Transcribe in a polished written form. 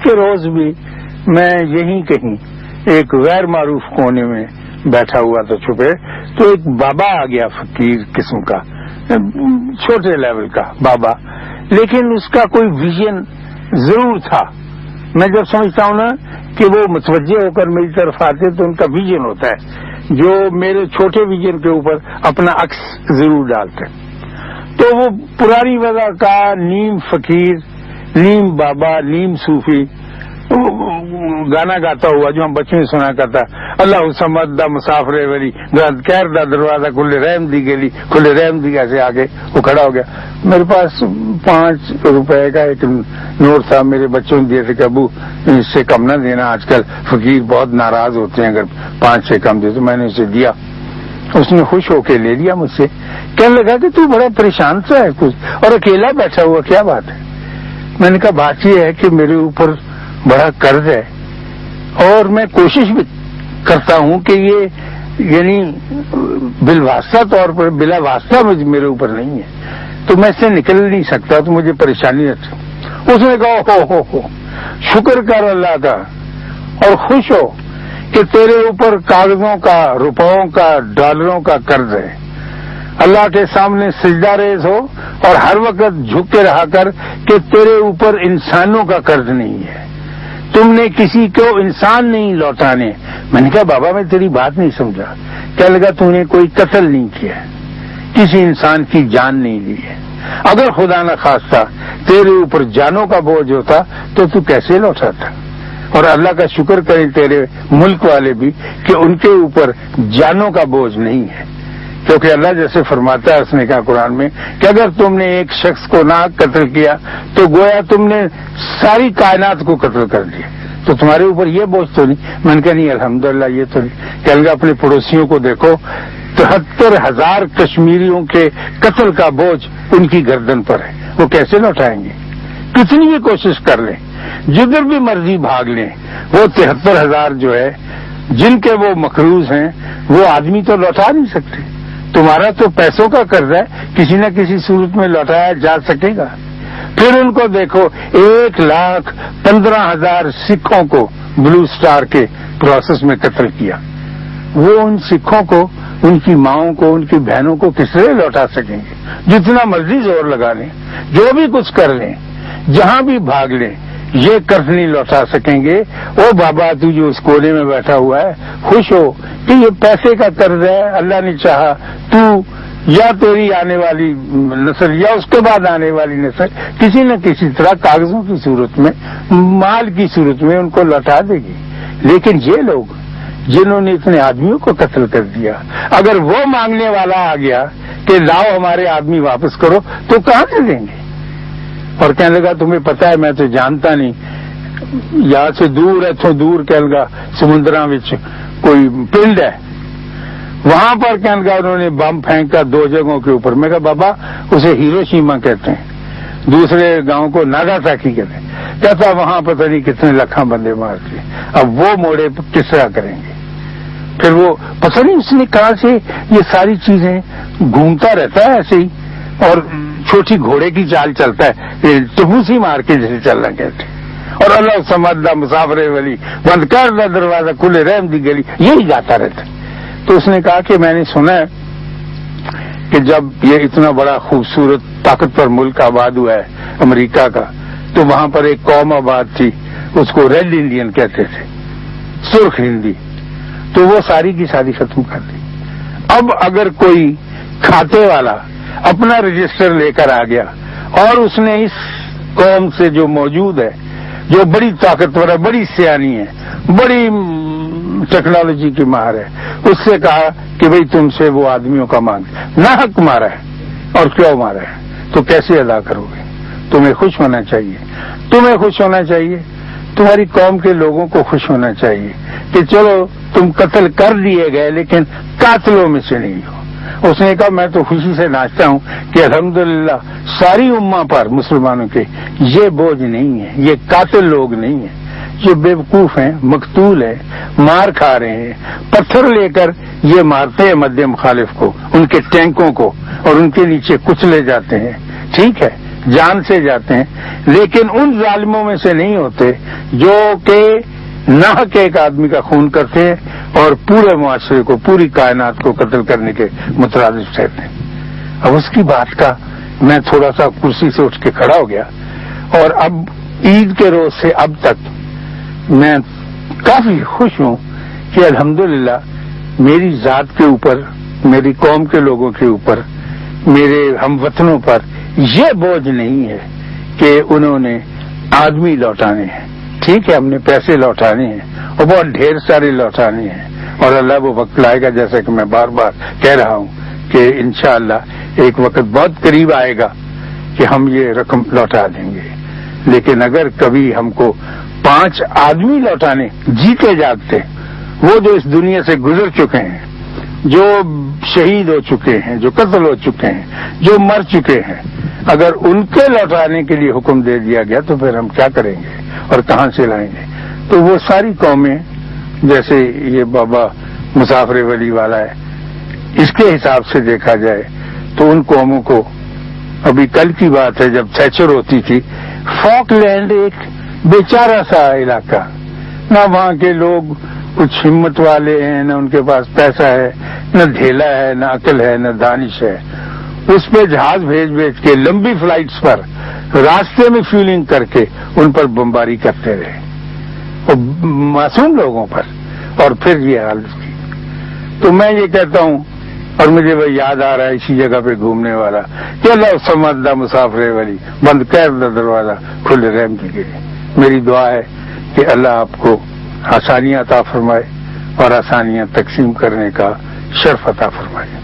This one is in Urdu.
کے روز بھی میں یہیں کہیں ایک غیر معروف کونے میں بیٹھا ہوا تھا چھپے، تو ایک بابا آ گیا، فقیر قسم کا، چھوٹے لیول کا بابا، لیکن اس کا کوئی ویژن ضرور تھا. میں جب سمجھتا ہوں نا کہ وہ متوجہ ہو کر میری طرف آتے تو ان کا ویژن ہوتا ہے جو میرے چھوٹے ویژن کے اوپر اپنا عکس ضرور ڈالتے. تو وہ پرانی وضع کا نیم فقیر، نیم بابا، نیم صوفی گانا گاتا ہوا جو ہم بچوں میں سنا کرتا، اللہ سمد دا مسافر ولی خیر دا دروازہ کھلے رحم دی گلی کھلے رحم دی، ایسے آگے وہ کھڑا ہو گیا. میرے پاس 5 روپے کا ایک نوٹ تھا، میرے بچوں نے دیے تھے کہ ابو اس سے کم نہ دینا، آج کل فقیر بہت ناراض ہوتے ہیں اگر 5 سے کم دے. تو میں نے اسے دیا، اس نے خوش ہو کے لے لیا مجھ سے. کہنے لگا کہ تو بڑا پریشان سا ہے کچھ اور اکیلا بیٹھا ہوا، کیا بات ہے؟ میں نے کہا بات یہ ہے کہ میرے اوپر بڑا قرض ہے اور میں کوشش بھی کرتا ہوں کہ یہ یعنی بالواسطہ طور پر بلا واسطہ میرے اوپر نہیں ہے، تو میں اس سے نکل نہیں سکتا، تو مجھے پریشانی رہتی. اس نے کہا ہو شکر کر اللہ کا اور خوش ہو کہ تیرے اوپر کاغذوں کا، روپوں کا، ڈالروں کا قرض ہے. اللہ کے سامنے سجدہ ریز ہو اور ہر وقت جھک کے رہا کر کہ تیرے اوپر انسانوں کا قرض نہیں ہے، تم نے کسی کو انسان نہیں لوٹانے. میں نے کہا بابا میں تیری بات نہیں سمجھا. کہنے لگا تو نے کوئی قتل نہیں کیا، کسی انسان کی جان نہیں لی ہے. اگر خدا نہ خواستہ تیرے اوپر جانوں کا بوجھ ہوتا تو کیسے لوٹاتا؟ اور اللہ کا شکر کریں تیرے ملک والے بھی کہ ان کے اوپر جانوں کا بوجھ نہیں ہے، کیونکہ اللہ جیسے فرماتا ہے اس نے کہا قرآن میں کہ اگر تم نے ایک شخص کو نہ قتل کیا تو گویا تم نے ساری کائنات کو قتل کر دیا، تو تمہارے اوپر یہ بوجھ تو نہیں. میں نے کہا نہیں الحمدللہ یہ تو نہیں. کہ اللہ اپنے پڑوسیوں کو دیکھو، 73,000 کشمیریوں کے قتل کا بوجھ ان کی گردن پر ہے، وہ کیسے لوٹائیں گے؟ کتنی بھی کوشش کر لیں، جدھر بھی مرضی بھاگ لیں، وہ 73,000 جو ہے جن کے وہ مقروض ہیں وہ آدمی تو لوٹا نہیں سکتے. تمہارا تو پیسوں کا قرض ہے، کسی نہ کسی صورت میں لوٹایا جا سکے گا. پھر ان کو دیکھو 1,15,000 سکھوں کو بلو سٹار کے پروسیس میں قتل کیا. وہ ان سکھوں کو، ان کی ماؤں کو، ان کی بہنوں کو کس طرح لوٹا سکیں گے؟ جتنا مرضی زور لگا لیں، جو بھی کچھ کر لیں، جہاں بھی بھاگ لیں، یہ قرض نہیں لوٹا سکیں گے. او بابا تو جو اس کونے میں بیٹھا ہوا ہے خوش ہو کہ یہ پیسے کا قرض ہے، اللہ نے چاہا تو یا تیری آنے والی نسل یا اس کے بعد آنے والی نسل کسی نہ کسی طرح کاغذوں کی صورت میں، مال کی صورت میں ان کو لوٹا دے گی. لیکن یہ لوگ جنہوں نے اتنے آدمیوں کو قتل کر دیا، اگر وہ مانگنے والا آ گیا کہ لاؤ ہمارے آدمی واپس کرو تو کہاں سے دیں گے؟ اور کہنے لگا تمہیں پتا ہے میں تو جانتا نہیں، یہاں سے دور ہے تو دور کہنے لگا سمندراں وچ کوئی پنڈ ہے، وہاں پر کہنے لگا انہوں نے بم پھینکا 2 جگہوں کے اوپر. میں کہا بابا اسے ہیروشیما کہتے ہیں، دوسرے گاؤں کو ناگاساکی کہتے ہیں. کہتا وہاں پتہ نہیں کتنے لکھاں بندے مار دیے، اب وہ موڑے کس طرح کریں گے؟ پھر وہ پتہ نہیں اس نے کہاں سے یہ ساری چیزیں گھومتا رہتا ہے ایسے ہی، اور چھوٹی گھوڑے کی چال چلتا ہے، ٹپوسی مار کے جیسے چلنا کہتے ہیں. اور اللہ سمجھدا مسافر ولی بند کر دا دروازہ کھلے رحم دی گلی، یہی گاتا رہتا ہے. تو اس نے کہا کہ میں نے سنا ہے کہ جب یہ اتنا بڑا خوبصورت طاقتور ملک آباد ہوا ہے امریکہ کا، تو وہاں پر ایک قوم آباد تھی، اس کو ریڈ انڈین کہتے تھے، سرخ ہندی، تو وہ ساری کی ساری ختم کر دی. اب اگر کوئی کھاتے والا اپنا رجسٹر لے کر آ گیا اور اس نے اس قوم سے جو موجود ہے، جو بڑی طاقتور ہے، بڑی سیانی ہے، بڑی ٹیکنالوجی کی ماہر ہے، اس سے کہا کہ بھئی تم سے وہ آدمیوں کا مانگ نہ حق مارا ہے اور کیوں مارا ہے، تو کیسے ادا کرو گے؟ تمہیں خوش ہونا چاہیے، تمہیں خوش ہونا چاہیے، تمہاری قوم کے لوگوں کو خوش ہونا چاہیے کہ چلو تم قتل کر دیے گئے لیکن قاتلوں میں سے نہیں ہو. اس نے کہا میں تو خوشی سے ناچتا ہوں کہ الحمدللہ ساری امہ پر مسلمانوں کے یہ بوجھ نہیں ہے، یہ قاتل لوگ نہیں ہیں، یہ بے وقوف ہیں، مقتول ہیں، مار کھا رہے ہیں، پتھر لے کر یہ مارتے ہیں مد مخالف کو، ان کے ٹینکوں کو، اور ان کے نیچے کچلے جاتے ہیں. ٹھیک ہے جان سے جاتے ہیں، لیکن ان ظالموں میں سے نہیں ہوتے جو کہ ناحق ایک آدمی کا خون کرتے ہیں اور پورے معاشرے کو، پوری کائنات کو قتل کرنے کے مترادف ٹھہرتے ہیں۔ اب اس کی بات کا میں تھوڑا سا کرسی سے اٹھ کے کھڑا ہو گیا، اور اب عید کے روز سے اب تک میں کافی خوش ہوں کہ الحمدللہ میری ذات کے اوپر، میری قوم کے لوگوں کے اوپر، میرے ہم وطنوں پر یہ بوجھ نہیں ہے کہ انہوں نے آدمی لوٹانے ہیں۔ ٹھیک ہے، ہم نے پیسے لوٹانے ہیں اور بہت ڈھیر سارے لوٹانے ہیں، اور اللہ وہ وقت لائے گا، جیسا کہ میں بار بار کہہ رہا ہوں کہ انشاءاللہ ایک وقت بہت قریب آئے گا کہ ہم یہ رقم لوٹا دیں گے۔ لیکن اگر کبھی ہم کو 5 آدمی لوٹانے، جیتے جاگتے، وہ جو اس دنیا سے گزر چکے ہیں، جو شہید ہو چکے ہیں، جو قتل ہو چکے ہیں، جو مر چکے ہیں، اگر ان کے لوٹانے کے لیے حکم دے دیا گیا تو پھر ہم کیا کریں گے اور کہاں سے لائیں گے؟ تو وہ ساری قومیں، جیسے یہ بابا مسافر ولی والا ہے، اس کے حساب سے دیکھا جائے تو ان قوموں کو، ابھی کل کی بات ہے جب تھیچر ہوتی تھی، فاک لینڈ ایک بیچارہ سا علاقہ، نہ وہاں کے لوگ کچھ ہمت والے ہیں، نہ ان کے پاس پیسہ ہے، نہ ڈھیلا ہے، نہ عقل ہے، نہ دانش ہے، اس پہ جہاز بھیج کے لمبی فلائٹس پر راستے میں فیولنگ کر کے ان پر بمباری کرتے رہے، اور معصوم لوگوں پر، اور پھر یہ حالت کی۔ تو میں یہ کہتا ہوں، اور مجھے وہ یاد آ رہا ہے اسی جگہ پہ گھومنے والا کہ اللہ سمجھدہ مسافر ولی بند کر دا دروازہ کھلے رحم کی گئی۔ میری دعا ہے کہ اللہ آپ کو آسانیاں عطا فرمائے اور آسانیاں تقسیم کرنے کا شرف عطا فرمائے۔